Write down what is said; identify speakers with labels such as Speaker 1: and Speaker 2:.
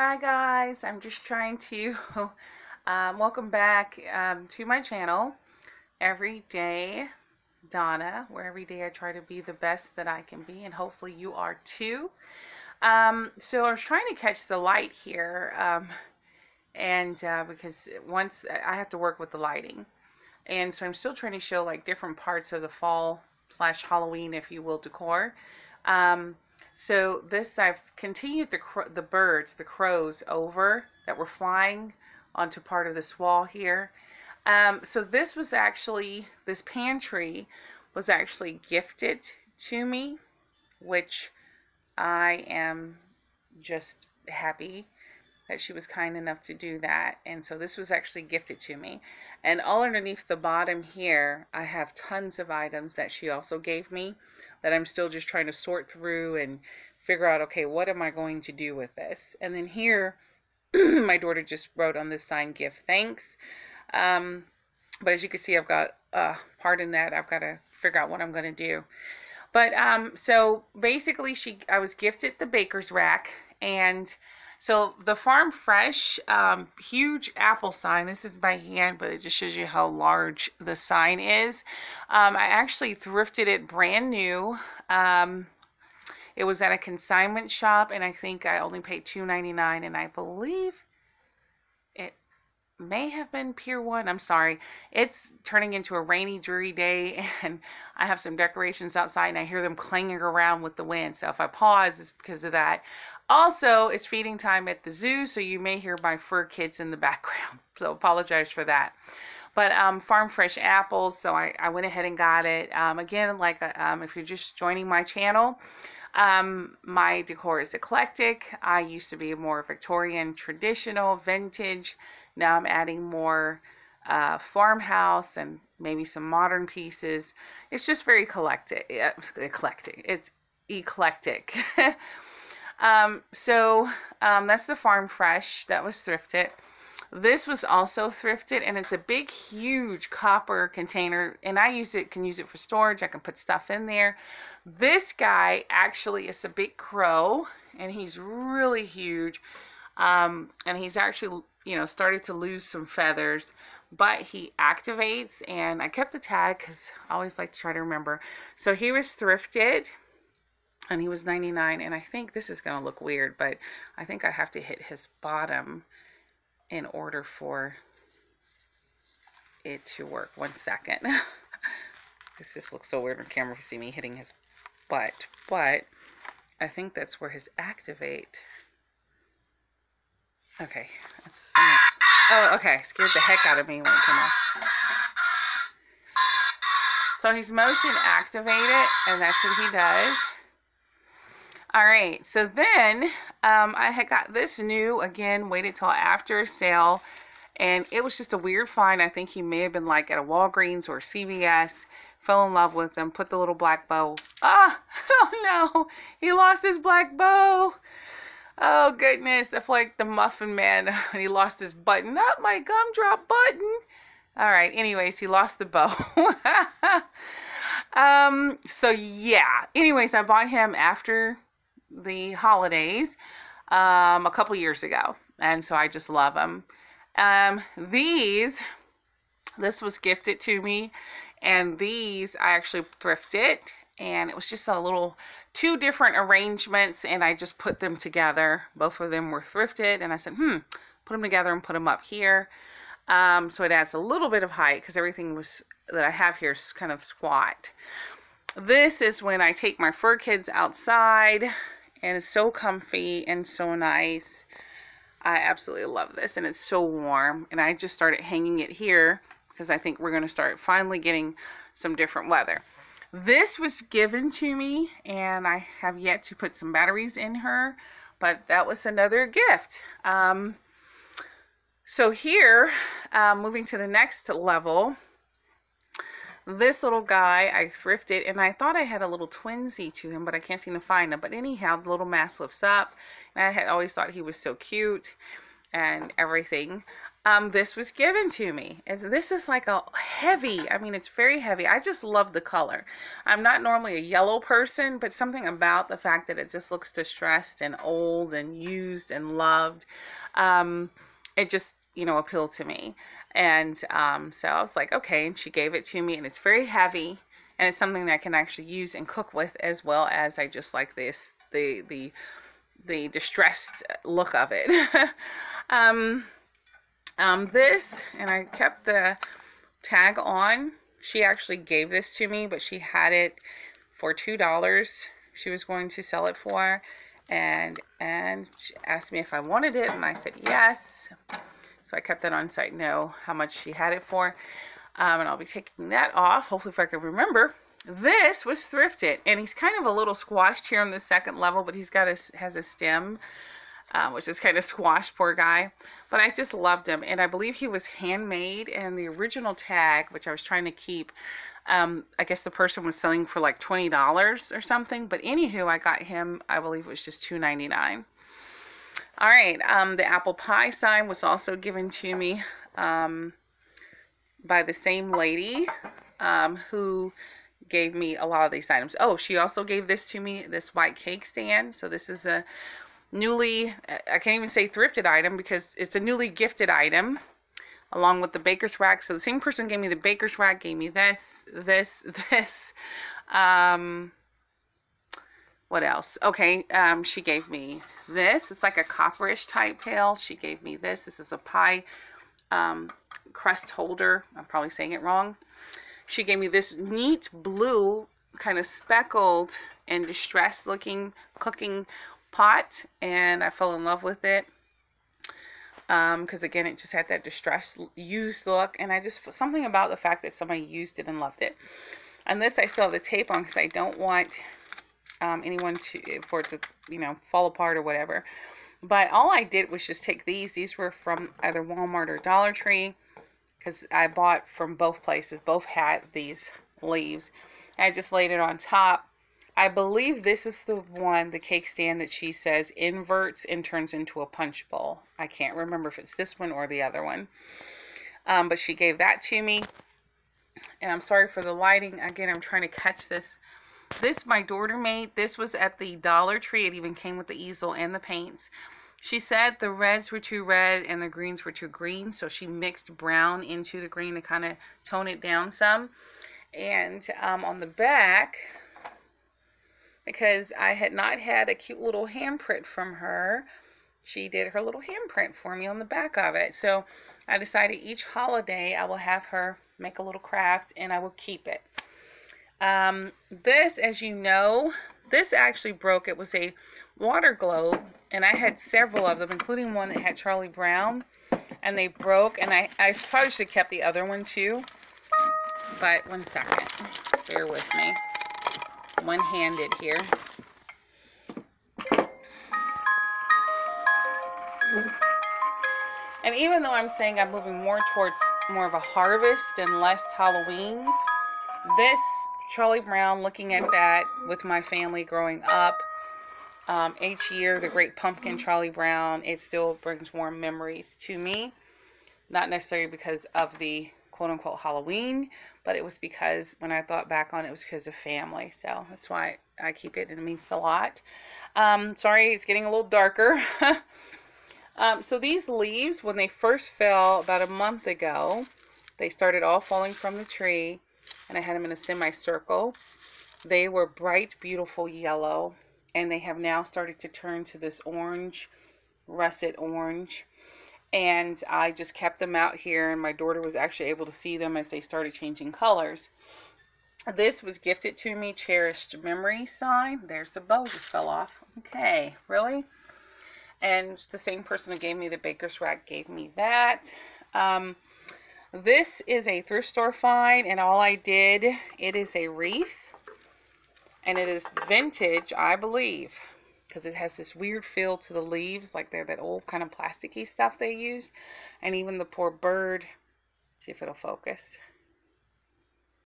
Speaker 1: Hi guys, I'm just trying to welcome back to my channel, Everyday Donna, where every day I try to be the best that I can be, and hopefully you are too. So I was trying to catch the light here, and because once I have to work with the lighting, and so I'm still trying to show like different parts of the fall slash Halloween, if you will, decor. Um, so this, I've continued the birds, the crows over that were flying onto part of this wall here. So this pantry was actually gifted to me, which I am just happy that she was kind enough to do that. And so this was actually gifted to me. And all underneath the bottom here, I have tons of items that she also gave me that I'm still just trying to sort through and figure out, okay, what am I going to do with this? And then here, my daughter just wrote on this sign, gift thanks. But as you can see, I've got, pardon that, I've got to figure out what I'm going to do. But so basically, I was gifted the baker's rack, and so the Farm Fresh huge apple sign. This is by hand, but it just shows you how large the sign is. I actually thrifted it brand new. It was at a consignment shop, and I think I only paid $2.99, and I believe it may have been Pier 1. I'm sorry. It's turning into a rainy, dreary day, and I have some decorations outside, and I hear them clanging around with the wind. So if I pause, it's because of that. Also, it's feeding time at the zoo, so you may hear my fur kids in the background. So apologize for that. But Farm Fresh apples, so I went ahead and got it. Again, like if you're just joining my channel, my decor is eclectic. I used to be more Victorian, traditional, vintage. Now I'm adding more farmhouse and maybe some modern pieces. It's just very eclectic. It's eclectic. That's the Farm Fresh that was thrifted. This was also thrifted, and it's a big, huge copper container, and I can use it for storage. I can put stuff in there. This guy actually is a big crow, and he's really huge, and he's actually, started to lose some feathers, but he activates, and I kept the tag because I always like to try to remember. So he was thrifted, and he was $99, and I think this is going to look weird, but I think I have to hit his bottom in order for it to work. 1 second. This just looks so weird on camera if you see me hitting his butt, but I think that's where his activate. Okay. Oh, okay. Scared the heck out of me when it came off. So he's motion activated, and that's what he does. All right, so then I had got this new, again, waited till after sale, and it was just a weird find. I think he may have been like at a Walgreens or CVS, fell in love with them, put the little black bow. Oh no, he lost his black bow. Oh goodness, I feel like the Muffin Man when he lost his button. Not my gumdrop button. All right, anyways, he lost the bow. So yeah, anyways, I bought him after the holidays a couple years ago, and so I just love them. This was gifted to me, and these I actually thrifted, and it was just a little 2 different arrangements, and I just put them together. Both of them were thrifted, and I said put them together and put them up here, so it adds a little bit of height because everything that I have here is kind of squat. This is when I take my fur kids outside, and it's so comfy and so nice. I absolutely love this, and it's so warm. And I just started hanging it here because I think we're going to start finally getting some different weather. This was given to me, and I have yet to put some batteries in her, but that was another gift. So here, moving to the next level, this little guy I thrifted, and I thought I had a little twinsy to him, but I can't seem to find him. But anyhow, the little mask lifts up, and I had always thought he was so cute and everything. This was given to me. And this is like a heavy, I mean, it's very heavy. I just love the color. I'm not normally a yellow person, but something about the fact that it just looks distressed and old and used and loved, it just, you know, appealed to me. And so I was like, okay, and she gave it to me, and it's very heavy, and it's something that I can actually use and cook with, as well as I just like this, the distressed look of it. This, and I kept the tag on. She actually gave this to me, but she had it for $2. She was going to sell it for, and she asked me if I wanted it, and I said yes. So I kept that on so I know how much she had it for. And I'll be taking that off, hopefully, if I can remember. This was thrifted, and he's kind of a little squashed here on the second level, but he's got has a stem, which is kind of squashed, poor guy. But I just loved him, and I believe he was handmade, and the original tag, which I was trying to keep, I guess the person was selling for like $20 or something. But anywho, I got him, I believe it was just $2.99. All right, the apple pie sign was also given to me by the same lady who gave me a lot of these items. Oh, she also gave this to me, this white cake stand. So this is a newly, I can't even say thrifted item, because it's a newly gifted item, along with the baker's rack. So the same person gave me the baker's rack, gave me this. What else? Okay, she gave me this. It's like a copperish type tail. She gave me this. This is a pie crust holder. I'm probably saying it wrong. She gave me this neat blue, kind of speckled and distressed looking cooking pot, and I fell in love with it. Because again, it just had that distressed, used look, and I just, something about the fact that somebody used it and loved it. And this I still have the tape on because I don't want anyone for it to, you know, fall apart or whatever. But all I did was just take these were from either Walmart or Dollar Tree, because I bought from both places. Both had these leaves. I just laid it on top. I believe this is the one, the cake stand, that she says inverts and turns into a punch bowl. I can't remember if it's this one or the other one. But she gave that to me. And I'm sorry for the lighting. Again, I'm trying to catch this. This my daughter made. This was at the Dollar Tree. It even came with the easel and the paints. She said the reds were too red and the greens were too green, so she mixed brown into the green to kind of tone it down some. And on the back, because I had not had a cute little handprint from her, she did her little handprint for me on the back of it. So I decided each holiday I will have her make a little craft, and I will keep it. This, as you know, this actually broke. It was a water globe, and I had several of them, including one that had Charlie Brown, and they broke, and I probably should have kept the other one too, but one second, bear with me, one-handed here. And even though I'm saying I'm moving more towards more of a harvest and less Halloween, this Charlie Brown, looking at that with my family growing up, each year, the Great Pumpkin Charlie Brown, it still brings warm memories to me. Not necessarily because of the quote-unquote Halloween, but it was because when I thought back on it, it was because of family. So that's why I keep it, and it means a lot. Sorry, it's getting a little darker. So these leaves, when they first fell about a month ago, they started all falling from the tree, and I had them in a semicircle. They were bright, beautiful yellow, and they have now started to turn to this orange, russet orange. And I just kept them out here, and my daughter was actually able to see them as they started changing colors. This was gifted to me, cherished memory sign. There's the bow just fell off. Okay, really? And the same person who gave me the baker's rack gave me that. This is a thrift store find, and all I did, it is a wreath, and it is vintage, I believe, because it has this weird feel to the leaves, like they're that old kind of plasticky stuff they use. And even the poor bird, see if it'll focus.